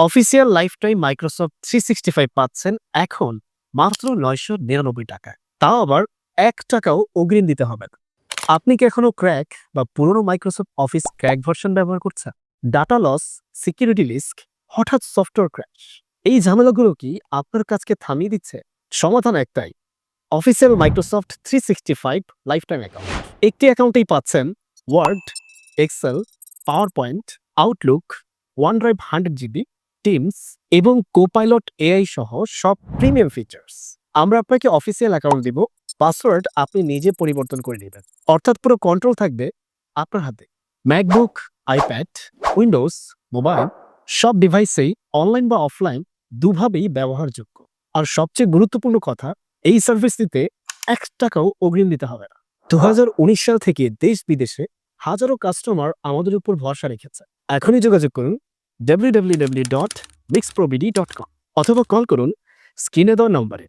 Official life time Microsoft 365 পাচ্ছেন এখন মাত্র 999 টাকায়। তাও আবার 1 টাকাও অগ্রিম দিতে হবে না। আপনি কি এখনো ক্র্যাক বা পুরনো মাইক্রোসফট অফিস ক্র্যাক ভার্সন ব্যবহার করছেন? ডাটা লস, সিকিউরিটি রিস্ক, হঠাৎ সফটওয়্যার ক্র্যাশ, এই ঝামেলাগুলো কি আপনার কাজকে থামিয়ে দিচ্ছে? সমাধান একটাই, official Microsoft 365 lifetime account. একটি অ্যাকাউন্টেই পাচ্ছেন Word, Excel, PowerPoint, Outlook, OneDrive 100 GB, Teams এবং কোপাইলট এআই সহ সব প্রিমিয়াম ফিচার্স। আমরা আপনাকে অফিসিয়াল অ্যাকাউন্ট দিব, পাসওয়ার্ড আপনি নিজে পরিবর্তন করে নেবেন, অর্থাৎ পুরো কন্ট্রোল থাকবে আপনার হাতে। ম্যাকবুক, আইপ্যাড, উইন্ডোজ, মোবাইল সব ডিভাইসেই অনলাইন বা অফলাইন দুভাবেই ব্যবহারযোগ্য। আর সবচেয়ে গুরুত্বপূর্ণ কথা, এই সার্ভিস দিতে 1 টাকাও অগ্রিম দিতে হবে না। 2019 সাল থেকে দেশ বিদেশে হাজারো কাস্টমার আমাদের উপর ভরসা রেখেছে। এখনই যোগাযোগ করুন www.mixprobd.com অথবা কল করুন স্ক্রিনে দেওয়া নম্বরে।